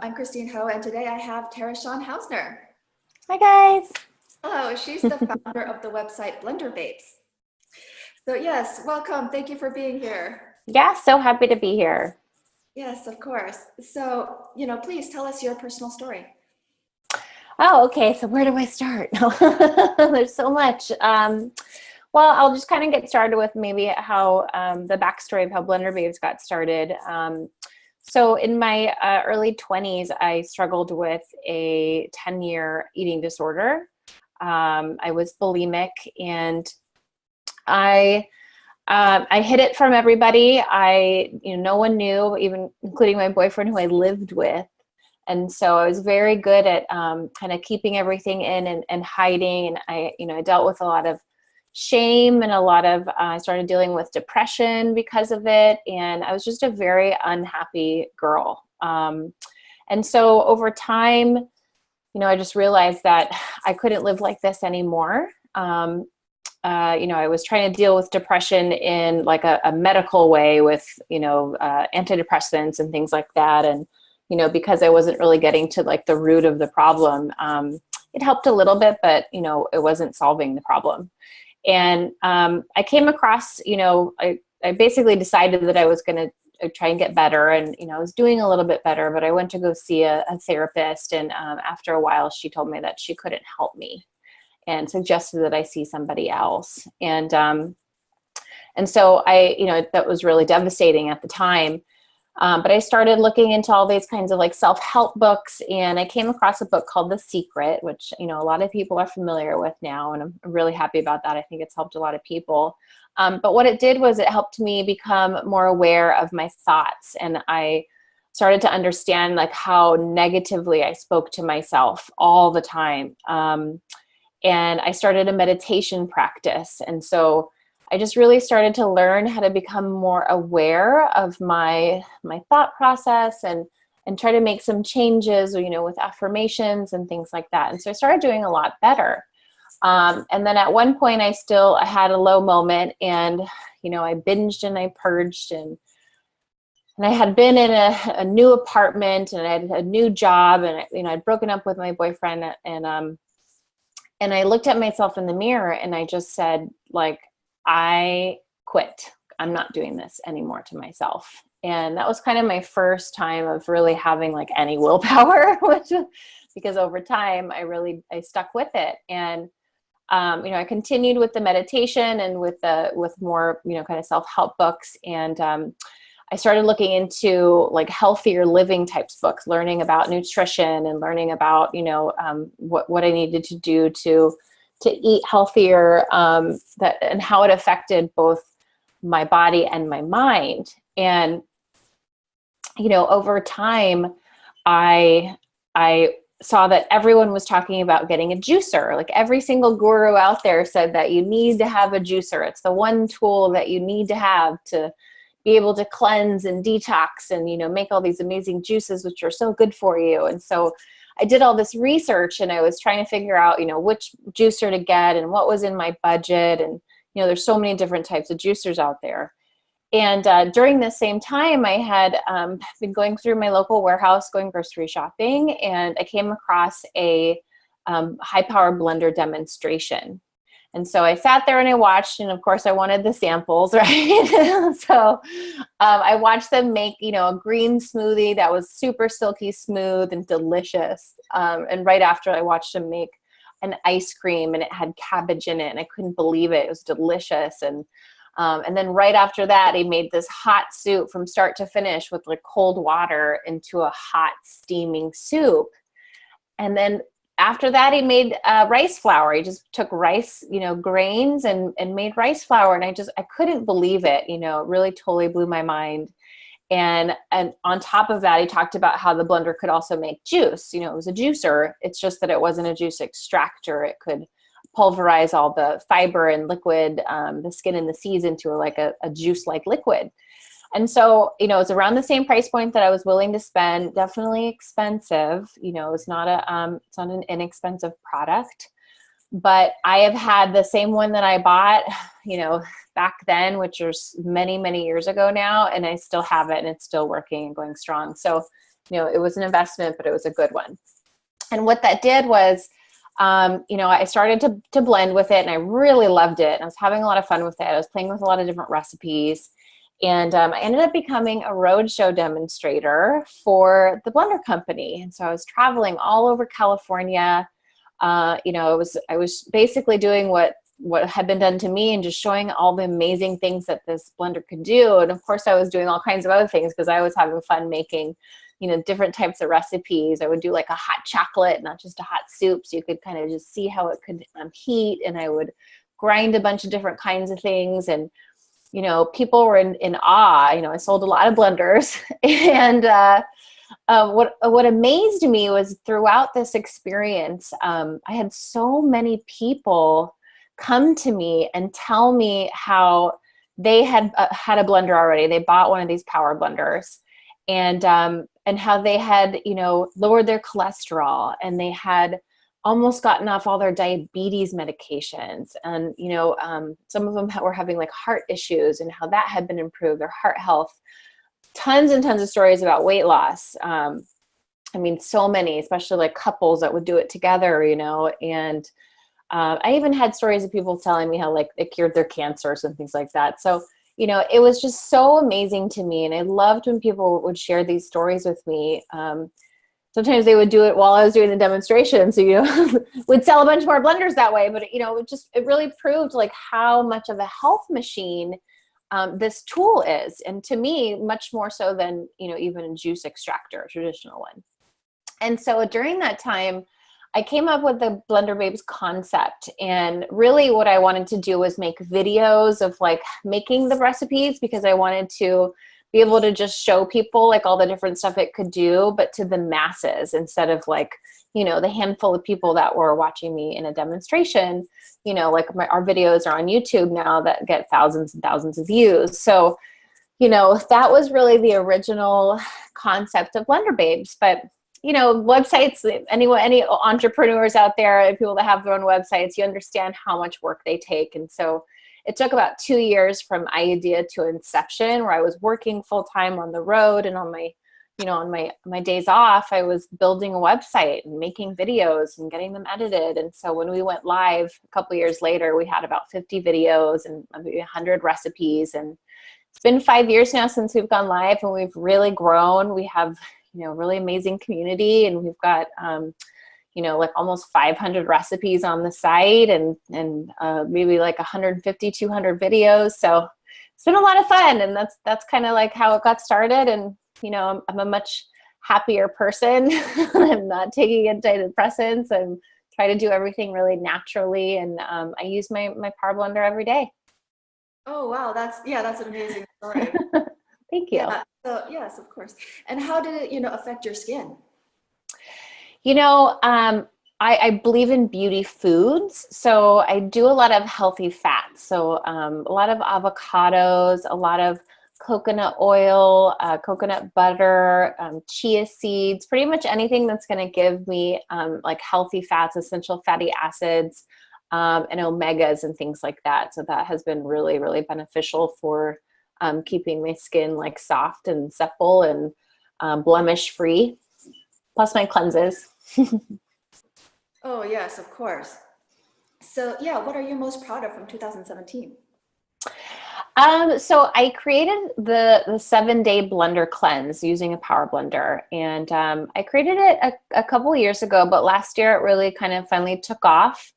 I'm Christine Ho, and today I have Tarashaun Hausner. Hi guys. Oh, she's the founder of the website Blender Babes. So yes, welcome. Thank you for being here. Yeah, so happy to be here. Yes, of course. So, please tell us your personal story. Oh, okay. So where do I start? There's so much. Well, I'll just kind of get started with maybe how the backstory of how Blender Babes got started. So in my early 20s, I struggled with a 10-year eating disorder. I was bulimic, and I hid it from everybody. No one knew, even including my boyfriend who I lived with. And so I was very good at kind of keeping everything in and hiding. And I dealt with a lot of shame and a lot of, I started dealing with depression because of it. And I was just a very unhappy girl. And so over time, I just realized that I couldn't live like this anymore. I was trying to deal with depression in like a medical way with, antidepressants and things like that. And, because I wasn't really getting to like the root of the problem, it helped a little bit, but, it wasn't solving the problem. And I came across, I basically decided that I was going to try and get better. And, I was doing a little bit better, but I went to go see a therapist. And after a while, she told me that she couldn't help me, and suggested that I see somebody else. And so that was really devastating at the time. But I started looking into all these kinds of like self-help books, and I came across a book called The Secret, which, a lot of people are familiar with now. And I'm really happy about that. I think it's helped a lot of people. But what it did was it helped me become more aware of my thoughts. And I started to understand like how negatively I spoke to myself all the time. And I started a meditation practice. And so I just really started to learn how to become more aware of my thought process and try to make some changes, with affirmations and things like that. And so I started doing a lot better. And then at one point I had a low moment, and, I binged and I purged, and I had been in a new apartment, and I had a new job, and, I'd broken up with my boyfriend, and I looked at myself in the mirror and I just said, like, I quit. I'm not doing this anymore to myself. And that was kind of my first time of really having like any willpower, because over time I stuck with it. And, I continued with the meditation and with more, kind of self-help books. And, I started looking into like healthier living types books, learning about nutrition and learning about, what I needed to do to eat healthier, and how it affected both my body and my mind. And, over time, I saw that everyone was talking about getting a juicer. Like every single guru out there said that you need to have a juicer. It's the one tool that you need to have to be able to cleanse and detox and, make all these amazing juices, which are so good for you. And so I did all this research, and I was trying to figure out, which juicer to get and what was in my budget. And, there's so many different types of juicers out there. And during the same time, I had been going through my local warehouse, going grocery shopping, and I came across a high power blender demonstration. And so I sat there and I watched, and of course I wanted the samples, right? So I watched them make, a green smoothie that was super silky smooth and delicious. And right after, I watched them make an ice cream, and it had cabbage in it, and I couldn't believe it. It was delicious. And then right after that, he made this hot soup from start to finish with like cold water into a hot steaming soup. And then after that, he made rice flour. He just took rice, grains and made rice flour. And I couldn't believe it. It really totally blew my mind. And on top of that, he talked about how the blender could also make juice. It was a juicer. It's just that it wasn't a juice extractor. It could pulverize all the fiber and liquid, the skin and the seeds into like a juice-like liquid. And so, it's around the same price point that I was willing to spend. Definitely expensive. It's not an inexpensive product. But I have had the same one that I bought, back then, which was many, many years ago now, and I still have it, and it's still working and going strong. So it was an investment, but it was a good one. And what that did was, I started to blend with it, and I really loved it. And I was having a lot of fun with it. I was playing with a lot of different recipes. And I ended up becoming a roadshow demonstrator for the blender company. And so I was traveling all over California. I was basically doing what had been done to me and just showing all the amazing things that this blender could do. And of course I was doing all kinds of other things because I was having fun making, different types of recipes. I would do like a hot chocolate, not just a hot soup. So you could kind of just see how it could heat. And I would grind a bunch of different kinds of things. And, people were in awe. I sold a lot of blenders. And what amazed me was throughout this experience, I had so many people come to me and tell me how they had had a blender already. They bought one of these power blenders, and how they had, lowered their cholesterol, and they had almost gotten off all their diabetes medications. And, some of them were having like heart issues and how that had been improved, their heart health. Tons and tons of stories about weight loss. So many, especially like couples that would do it together, and I even had stories of people telling me how like it cured their cancers and things like that. So, it was just so amazing to me. And I loved when people would share these stories with me. Sometimes they would do it while I was doing the demonstration. So, would sell a bunch more blenders that way. But, it really proved like how much of a health machine this tool is. And to me, much more so than, even a juice extractor, a traditional one. And so during that time, I came up with the Blender Babes concept. And really what I wanted to do was make videos of like making the recipes, because I wanted to be able to just show people like all the different stuff it could do, but to the masses, instead of like, the handful of people that were watching me in a demonstration. Like our videos are on YouTube now that get thousands and thousands of views. So, that was really the original concept of Blender Babes. But websites, any entrepreneurs out there, people that have their own websites, you understand how much work they take. And so it took about 2 years from idea to inception, where I was working full time on the road, and on my days off, I was building a website and making videos and getting them edited. And so when we went live a couple years later, we had about 50 videos and maybe 100 recipes. And it's been 5 years now since we've gone live, and we've really grown. We have really amazing community, and we've got, like almost 500 recipes on the site, and maybe like 150, 200 videos. So it's been a lot of fun, and that's kind of like how it got started. And, I'm a much happier person. I'm not taking antidepressants, and try to do everything really naturally. And I use my power blender every day. Oh, wow. That's an amazing story. Thank you. Yeah. So yes, of course. And how did it, affect your skin? I believe in beauty foods. So I do a lot of healthy fats. So a lot of avocados, a lot of coconut oil, coconut butter, chia seeds, pretty much anything that's going to give me like healthy fats, essential fatty acids, and omegas and things like that. So that has been really, really beneficial for keeping my skin like soft and supple and blemish free, plus my cleanses. Oh, yes, of course. So yeah, what are you most proud of from 2017? So I created the 7-day blender cleanse using a power blender, and I created it a couple years ago, but last year it really kind of finally took off,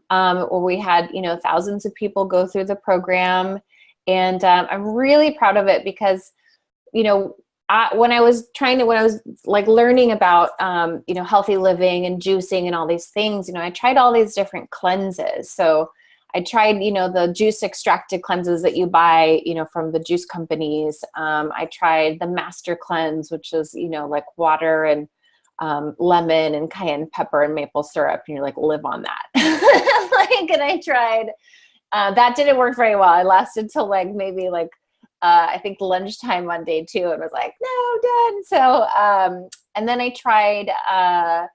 where we had, thousands of people go through the program. And I'm really proud of it because, when I was like learning about, healthy living and juicing and all these things, I tried all these different cleanses. So I tried, the juice extracted cleanses that you buy, from the juice companies. I tried the master cleanse, which is, like water and lemon and cayenne pepper and maple syrup. And you're like, live on that. And I tried, that didn't work very well. I lasted till like maybe like, I think lunchtime on day 2, and was like, no, done. So, and then I tried a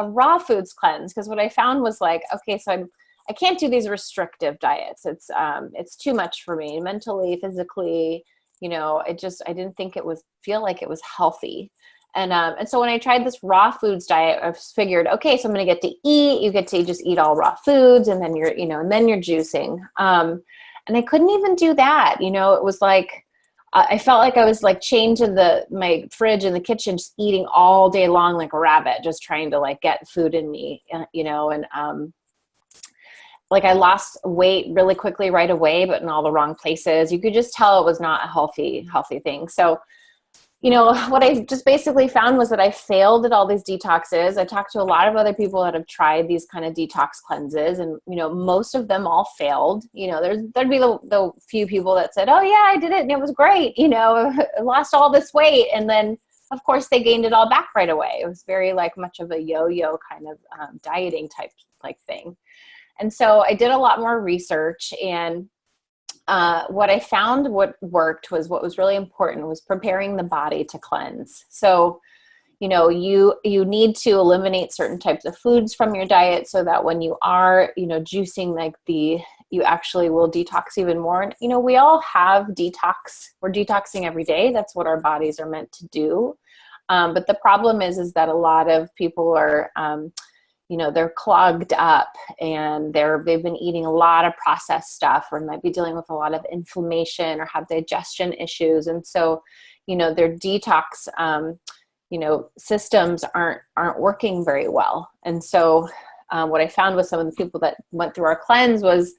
raw foods cleanse, because what I found was like, okay, so I can't do these restrictive diets. It's too much for me mentally, physically. I didn't think feel like it was healthy. And so when I tried this raw foods diet, I figured, okay, so I'm going to get to eat. You get to just eat all raw foods, and then you're juicing. And I couldn't even do that. It was like I felt like I was like chained to my fridge in the kitchen, just eating all day long like a rabbit, just trying to like get food in me, and like I lost weight really quickly right away, but in all the wrong places. You could just tell it was not a healthy thing. So, what I just basically found was that I failed at all these detoxes. I talked to a lot of other people that have tried these kind of detox cleanses, and, most of them all failed. There'd be the few people that said, oh yeah, I did it and it was great. I lost all this weight. And then of course they gained it all back right away. It was very like much of a yo-yo kind of dieting type like thing. And so I did a lot more research, and what I found what worked was what was really important was preparing the body to cleanse. So, you need to eliminate certain types of foods from your diet so that when you are, juicing you actually will detox even more. And, we all have detox. We're detoxing every day. That's what our bodies are meant to do. But the problem is that a lot of people are, they're clogged up, and they've been eating a lot of processed stuff, or might be dealing with a lot of inflammation or have digestion issues. And so, their detox, systems aren't working very well. And so, what I found with some of the people that went through our cleanse was,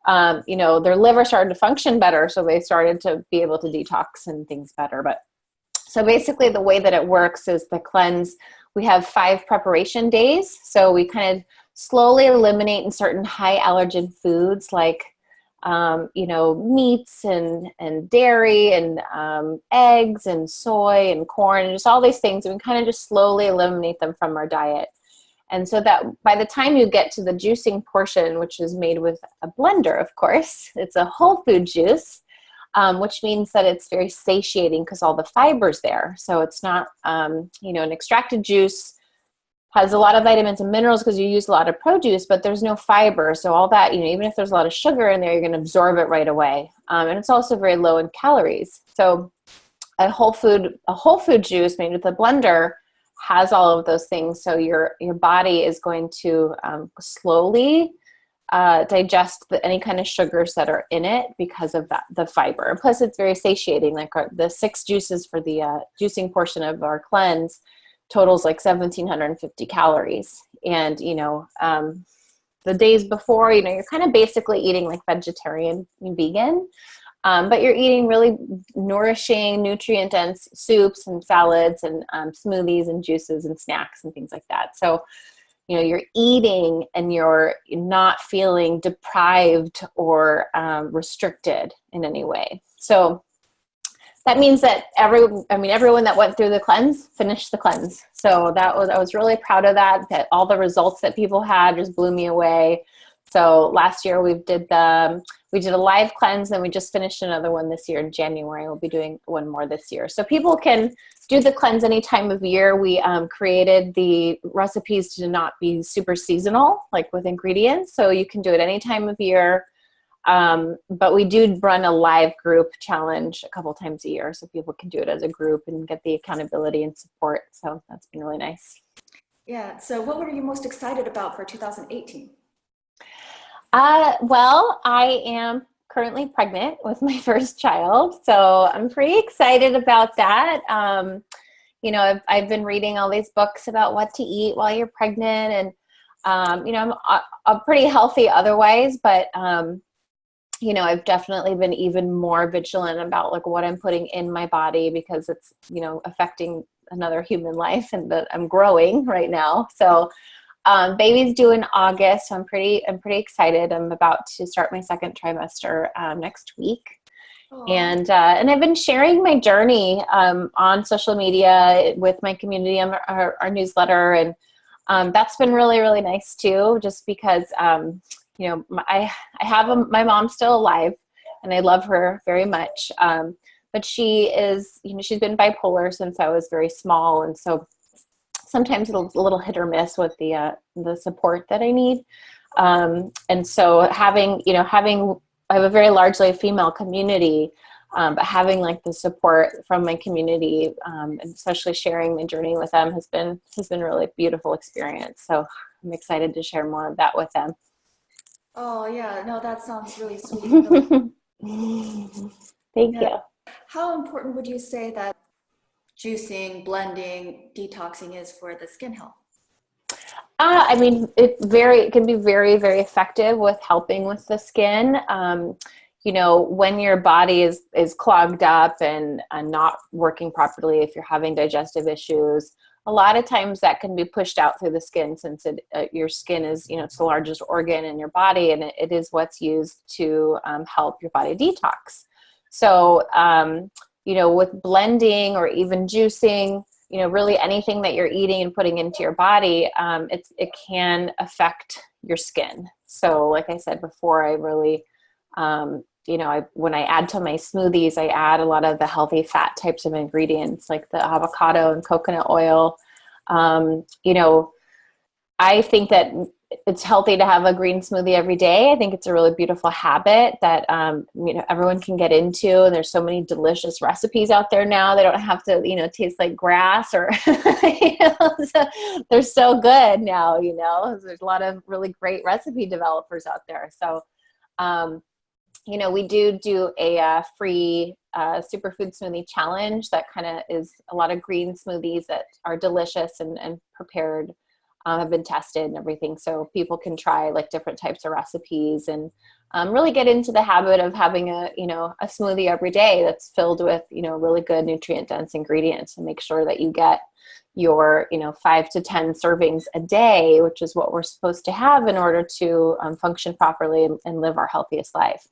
their liver started to function better. So they started to be able to detox and things better. But so basically the way that it works is the cleanse, we have 5 preparation days. So we kind of slowly eliminate in certain high allergen foods like, meats and dairy and eggs and soy and corn and just all these things. And we kind of just slowly eliminate them from our diet. And so that by the time you get to the juicing portion, which is made with a blender, of course, it's a whole food juice. Which means that it's very satiating because all the fiber's there. So it's not, an extracted juice has a lot of vitamins and minerals because you use a lot of produce, but there's no fiber. So all that, even if there's a lot of sugar in there, you're going to absorb it right away. And it's also very low in calories. So a whole food juice made with a blender has all of those things. So your body is going to slowly digest any kind of sugars that are in it because of the fiber. And plus it's very satiating. Like the 6 juices for the juicing portion of our cleanse totals like 1,750 calories. And, the days before, you're kind of basically eating like vegetarian and vegan, but you're eating really nourishing, nutrient-dense soups and salads and smoothies and juices and snacks and things like that. So you're eating and you're not feeling deprived or restricted in any way. So that means that everyone that went through the cleanse finished the cleanse. So I was really proud of that all the results that people had just blew me away. So last year we did a live cleanse, and we just finished another one this year in January. We'll be doing one more this year. So people can do the cleanse any time of year. We created the recipes to not be super seasonal, like with ingredients. So you can do it any time of year. But we do run a live group challenge a couple times a year, so people can do it as a group and get the accountability and support. So that's been really nice. Yeah. So what were you most excited about for 2018? Well, I am currently pregnant with my first child, so I'm pretty excited about that. I've been reading all these books about what to eat while you're pregnant, and I'm pretty healthy otherwise, but I've definitely been even more vigilant about like what I'm putting in my body because it's affecting another human life, and that I'm growing right now. So baby's due in August. So I'm pretty excited. I'm about to start my 2nd trimester next week. Aww. And I've been sharing my journey on social media with my community on our newsletter, and that's been really, really nice too. Just because I have my mom's still alive, and I love her very much. But she is, she's been bipolar since I was very small, and so sometimes it's a little hit or miss with the support that I need. And so having I have a very largely female community. But having like the support from my community, and especially sharing my journey with them has been really a beautiful experience. So I'm excited to share more of that with them. Oh yeah, no, that sounds really sweet and really, Thank yeah. you. How important would you say that juicing, blending, detoxing is for the skin health? I mean, it can be very, very effective with helping with the skin. You know, when your body is clogged up and not working properly, if you're having digestive issues, a lot of times that can be pushed out through the skin, since your skin is, you know, it's the largest organ in your body, and it is what's used to help your body detox. So, you know, with blending or even juicing, you know, really anything that you're eating and putting into your body, it can affect your skin. So like I said before, I really, you know, when I add to my smoothies, I add a lot of the healthy fat types of ingredients like the avocado and coconut oil. You know, I think that it's healthy to have a green smoothie every day. I think it's a really beautiful habit that, you know, everyone can get into. And there's so many delicious recipes out there now. They don't have to, you know, taste like grass or, you know, so they're so good now, you know, there's a lot of really great recipe developers out there. So, you know, we do a free superfood smoothie challenge that kind of is a lot of green smoothies that are delicious and prepared, have been tested and everything. So people can try like different types of recipes and really get into the habit of having a smoothie every day that's filled with, you know, really good nutrient dense ingredients, and make sure that you get your, you know, 5 to 10 servings a day, which is what we're supposed to have in order to function properly and live our healthiest life.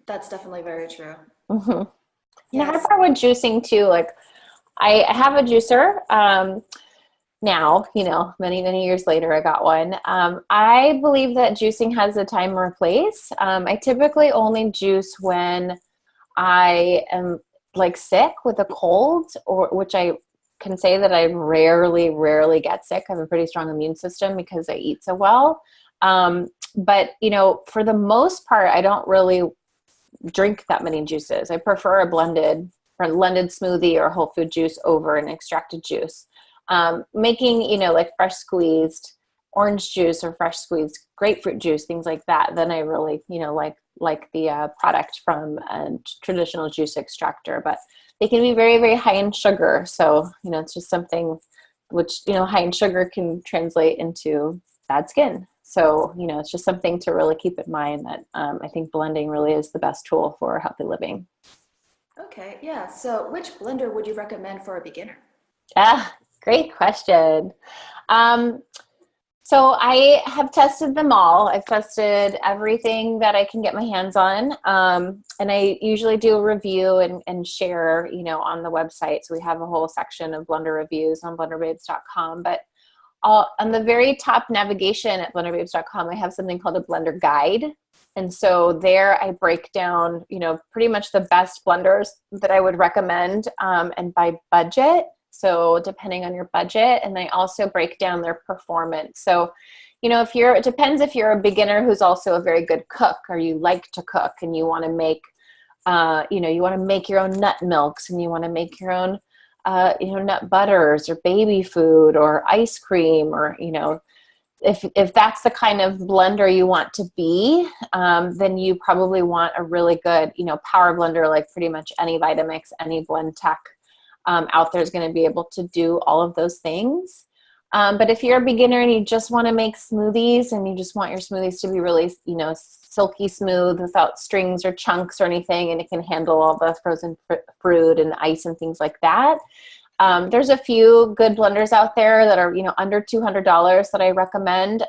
That's definitely very true. Mm-hmm. And the hard Yes. part with juicing too, like I have a juicer. Now, you know, many, many years later, I got one. I believe that juicing has a time or place. I typically only juice when I am like sick with a cold, or which I can say that I rarely get sick. I have a pretty strong immune system because I eat so well. But, you know, for the most part, I don't really drink that many juices. I prefer a blended smoothie or whole food juice over an extracted juice. Making, you know, like fresh squeezed orange juice or fresh squeezed grapefruit juice, things like that, then I really, you know, like the product from a traditional juice extractor. But they can be very, very high in sugar. So, you know, it's just something which, you know, high in sugar can translate into bad skin. So, you know, it's just something to really keep in mind that I think blending really is the best tool for healthy living. Okay, yeah. So which blender would you recommend for a beginner? Ah, great question. Um, so I have tested them all. I've tested everything that I can get my hands on. And I usually do a review and share, you know, on the website. So we have a whole section of blender reviews on blenderbabes.com. But on the very top navigation at blenderbabes.com, I have something called a blender guide. And so there I break down, you know, pretty much the best blenders that I would recommend, and by budget. So depending on your budget, and I also break down their performance. So, you know, it depends if you're a beginner who's also a very good cook, or you like to cook and you want to make, you know, you want to make your own nut milks, and you want to make your own, you know, nut butters or baby food or ice cream, or, you know, if that's the kind of blender you want to be, then you probably want a really good, you know, power blender. Like pretty much any Vitamix, any Blend Tech out there is going to be able to do all of those things. But if you're a beginner and you just want to make smoothies, and you just want your smoothies to be really, you know, silky smooth without strings or chunks or anything, and it can handle all the frozen fruit and ice and things like that, there's a few good blenders out there that are, you know, under $200 that I recommend.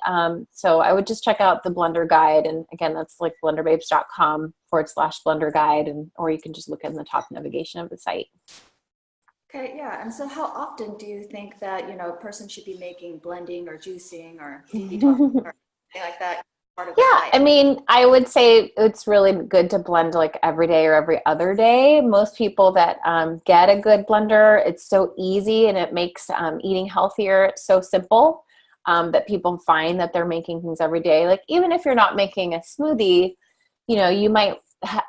So I would just check out the blender guide. And again, that's like blenderbabes.com/blender guide. Or you can just look in the top navigation of the site. Okay, yeah. And so how often do you think that, you know, a person should be making blending or juicing or detox or something like that part of their Yeah, diet? I mean, I would say it's really good to blend like every day or every other day. Most people that get a good blender, it's so easy, and it makes eating healthier so simple, that people find that they're making things every day. Like even if you're not making a smoothie, you know, you might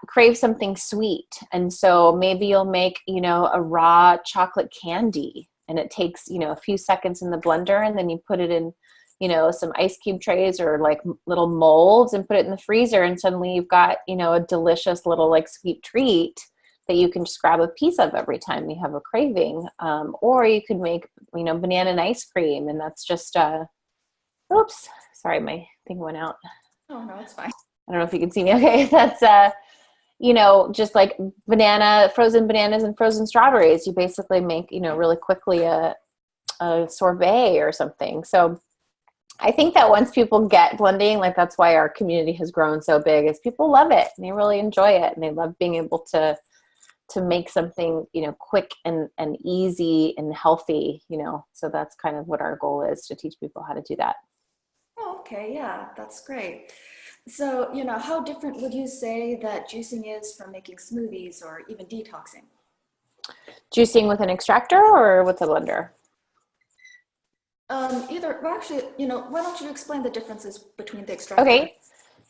crave something sweet. And so maybe you'll make, a raw chocolate candy, and it takes, a few seconds in the blender, and then you put it in, some ice cube trays or like little molds and put it in the freezer. And suddenly you've got, a delicious little like sweet treat that you can just grab a piece of every time you have a craving. Or you could make, banana and ice cream, and that's just, oops, sorry, my thing went out. Oh, no, it's fine. I don't know if you can see me. Okay, that's just like frozen bananas and frozen strawberries. You basically make, really quickly a sorbet or something. So I think that once people get blending, like that's why our community has grown so big, is people love it and they really enjoy it, and they love being able to make something, quick and easy and healthy, so that's kind of what our goal is, to teach people how to do that. Oh, okay, yeah, that's great. So, how different would you say that juicing is from making smoothies or even detoxing? Juicing with an extractor or with a blender? Either, well, actually, why don't you explain the differences between the extractor? Okay,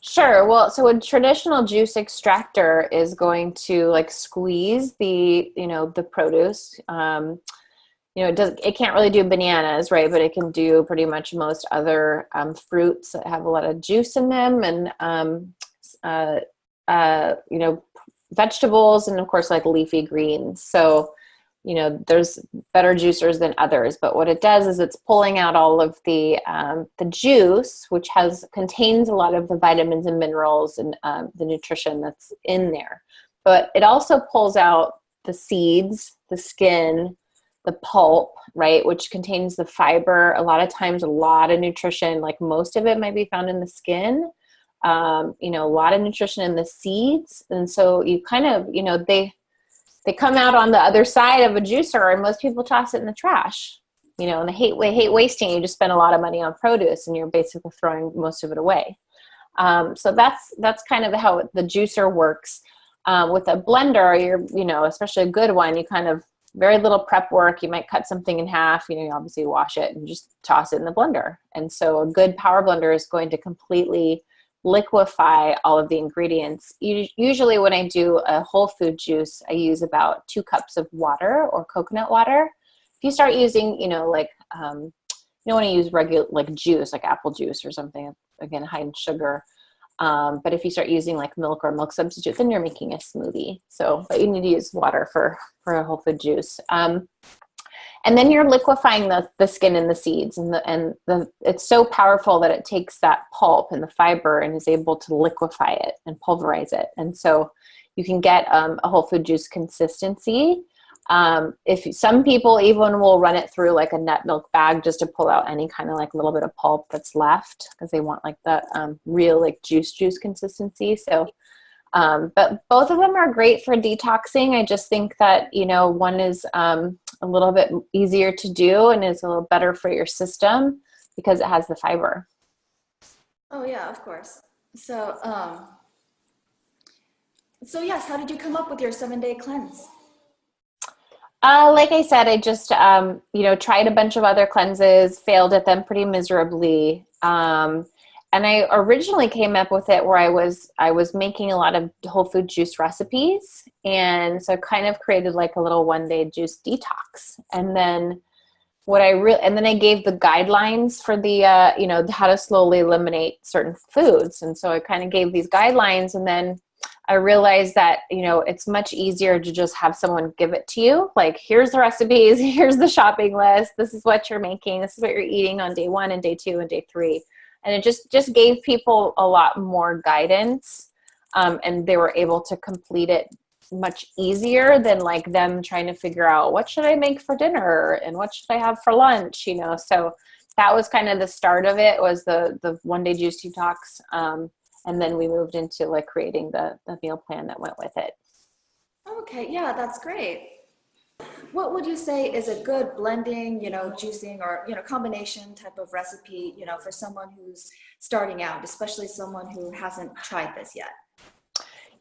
sure. Well, so a traditional juice extractor is going to like squeeze the produce. It can't really do bananas, right? But it can do pretty much most other fruits that have a lot of juice in them, and vegetables, and of course like leafy greens. So, there's better juicers than others, but what it does is it's pulling out all of the juice, which contains a lot of the vitamins and minerals and the nutrition that's in there. But it also pulls out the seeds, the skin, the pulp, right, which contains the fiber. A lot of times, a lot of nutrition, like most of it might be found in the skin. A lot of nutrition in the seeds, and so you kind of, they come out on the other side of a juicer, and most people toss it in the trash. And they hate wasting. You just spend a lot of money on produce, and you're basically throwing most of it away. So that's kind of how the juicer works. With a blender, especially a good one, you kind of, very little prep work. You might cut something in half, you obviously wash it and just toss it in the blender. And so a good power blender is going to completely liquefy all of the ingredients. Usually when I do a whole food juice, I use about 2 cups of water or coconut water. If you start using, you don't want to use regular like juice, like apple juice or something, again, high in sugar. But if you start using like milk or milk substitute, then you're making a smoothie. So, but you need to use water for a whole food juice. And then you're liquefying the skin and the seeds, and it's so powerful that it takes that pulp and the fiber and is able to liquefy it and pulverize it. And so you can get a whole food juice consistency. If some people even will run it through like a nut milk bag just to pull out any kind of like little bit of pulp that's left, because they want like the real like juice consistency. So, but both of them are great for detoxing. I just think that, one is a little bit easier to do and is a little better for your system because it has the fiber. Oh yeah, of course. So, yes, how did you come up with your 7-day cleanse? Like I said, I just, tried a bunch of other cleanses, failed at them pretty miserably. And I originally came up with it where I was making a lot of whole food juice recipes. And so I kind of created like a little 1-day juice detox. And then I gave the guidelines for the, how to slowly eliminate certain foods. And so I kind of gave these guidelines, and then I realized that, it's much easier to just have someone give it to you. Like, here's the recipes, here's the shopping list. This is what you're making. This is what you're eating on day 1 and day 2 and day 3. And it just gave people a lot more guidance. And they were able to complete it much easier than like them trying to figure out what should I make for dinner and what should I have for lunch, So that was kind of the start of it, was the 1-day juice detox. And then we moved into like creating the meal plan that went with it. Okay, yeah, that's great. What would you say is a good blending, juicing or, combination type of recipe, for someone who's starting out, especially someone who hasn't tried this yet?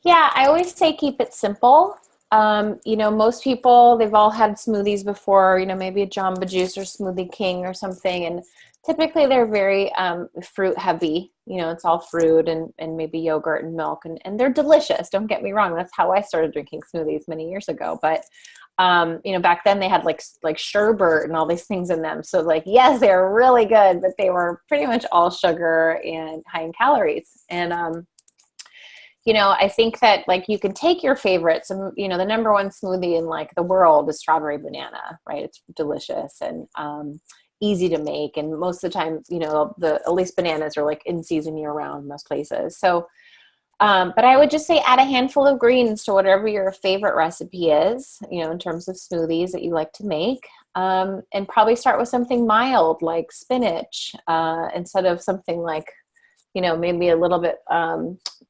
Yeah, I always say keep it simple. Most people, they've all had smoothies before, maybe a Jamba Juice or Smoothie King or something. And Typically they're very fruit heavy. You know, it's all fruit and maybe yogurt and milk, and they're delicious. Don't get me wrong. That's how I started drinking smoothies many years ago. But you know, back then they had like sherbet and all these things in them. So like, yes, they were really good, but they were pretty much all sugar and high in calories. And you know, I think that like you can take your favorites, and you know, the number one smoothie in like the world is strawberry banana, right? It's delicious and easy to make, and most of the time, you know, at least bananas are like in season year round most places. So but I would just say add a handful of greens to whatever your favorite recipe is, you know, in terms of smoothies that you like to make. And probably start with something mild like spinach instead of something like, you know, maybe a little bit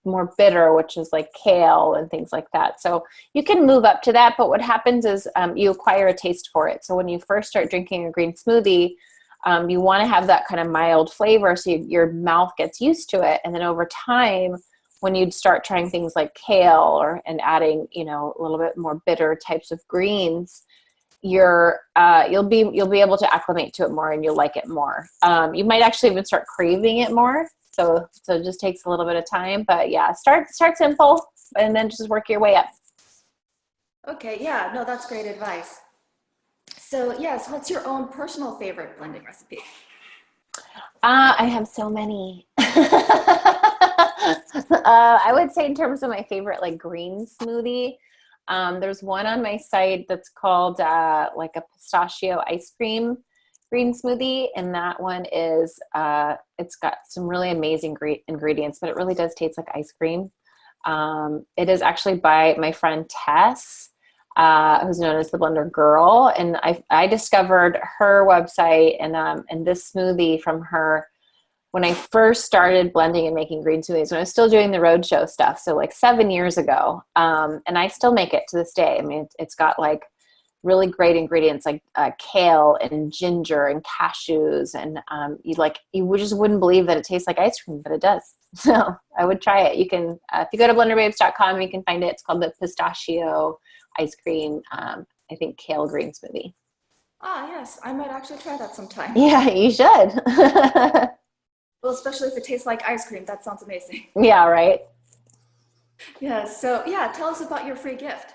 more bitter, which is like kale and things like that. So you can move up to that. But what happens is you acquire a taste for it. So when you first start drinking a green smoothie, you want to have that kind of mild flavor so your mouth gets used to it. And then over time, when you'd start trying things like kale and adding, you know, a little bit more bitter types of greens, you'll be able to acclimate to it more and you'll like it more. You might actually even start craving it more. So it just takes a little bit of time, but yeah, start simple and then just work your way up. Okay, yeah, no, that's great advice. So yes, what's your own personal favorite blending recipe? I have so many. I would say in terms of my favorite like green smoothie, there's one on my site that's called like a pistachio ice cream green smoothie, and that one is it's got some really amazing great ingredients, but it really does taste like ice cream. It is actually by my friend Tess, who's known as the Blender Girl, and I discovered her website and this smoothie from her when I first started blending and making green smoothies, when I was still doing the roadshow stuff, so like 7 years ago, and I still make it to this day. I mean, it's got like really great ingredients like kale and ginger and cashews, and you just wouldn't believe that it tastes like ice cream, but it does. So I would try it. You can if you go to blenderbabes.com, you can find it. It's called the pistachio ice cream, I think kale green smoothie. Ah, yes, I might actually try that sometime. Yeah, you should. Well, especially if it tastes like ice cream, that sounds amazing. Yeah, right. Yeah, so yeah, tell us about your free gift.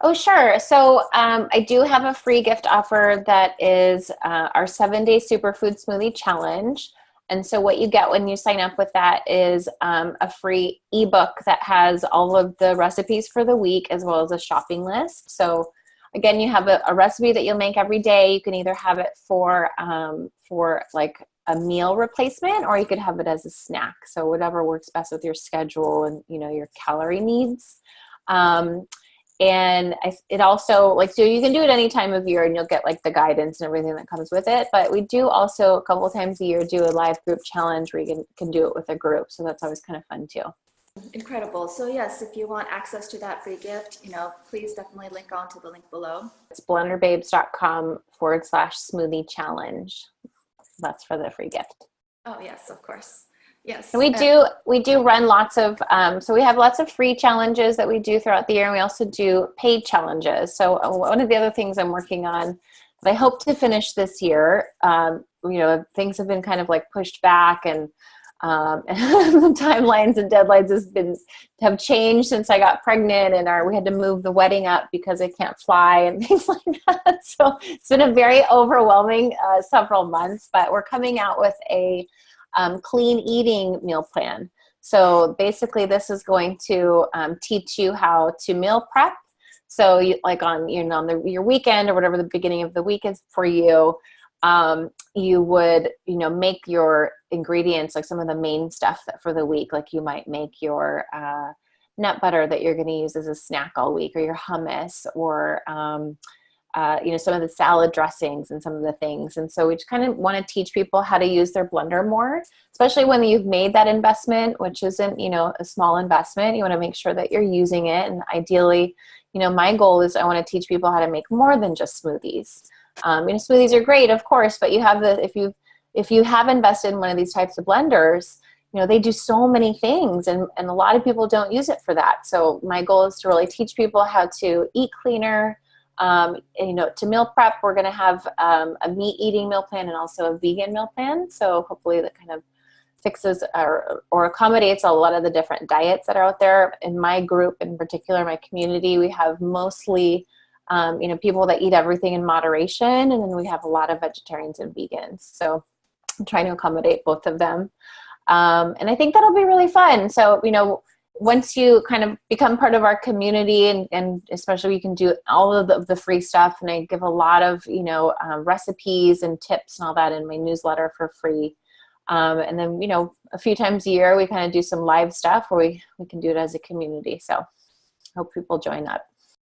Oh, sure. So I do have a free gift offer that is our 7-day superfood smoothie challenge. And so what you get when you sign up with that is a free ebook that has all of the recipes for the week as well as a shopping list. So again, you have a recipe that you'll make every day. You can either have it for like a meal replacement, or you could have it as a snack. So whatever works best with your schedule and, you know, your calorie needs. And it also, like, so you can do it any time of year and you'll get like the guidance and everything that comes with it. But we do also a couple of times a year do a live group challenge where you can do it with a group. So that's always kind of fun too. Incredible. So yes, if you want access to that free gift, you know, please definitely link on to the link below. It's blenderbabes.com/smoothie challenge. That's for the free gift. Oh yes, of course. Yes. And we do run lots of, so we have lots of free challenges that we do throughout the year. And we also do paid challenges. So one of the other things I'm working on that I hope to finish this year, you know, things have been kind of like pushed back, and the timelines and deadlines have changed since I got pregnant, and we had to move the wedding up because I can't fly and things like that. So it's been a very overwhelming several months, but we're coming out with a clean eating meal plan. So basically this is going to teach you how to meal prep. So you, like on, you know, on your weekend or whatever the beginning of the week is for you, you would, you know, make your ingredients, like some of the main stuff that for the week, like you might make your nut butter that you're going to use as a snack all week, or your hummus, or you know, some of the salad dressings and some of the things. And so we just kind of want to teach people how to use their blender more, especially when you've made that investment, which isn't, you know, a small investment. You want to make sure that you're using it. And ideally, you know, my goal is I want to teach people how to make more than just smoothies. You know, smoothies are great, of course, but you have if you have invested in one of these types of blenders, you know, they do so many things, and a lot of people don't use it for that. So my goal is to really teach people how to eat cleaner, You know, to meal prep, we're going to have a meat eating meal plan and also a vegan meal plan. So hopefully that kind of fixes or accommodates a lot of the different diets that are out there. In my group, in particular, my community, we have mostly, you know, people that eat everything in moderation, and then we have a lot of vegetarians and vegans. So I'm trying to accommodate both of them. And I think that'll be really fun. So, you know, once you kind of become part of our community, and especially you can do all of the free stuff, and I give a lot of, you know, recipes and tips and all that in my newsletter for free. And then, you know, a few times a year, we kind of do some live stuff where we can do it as a community. So hope people join that.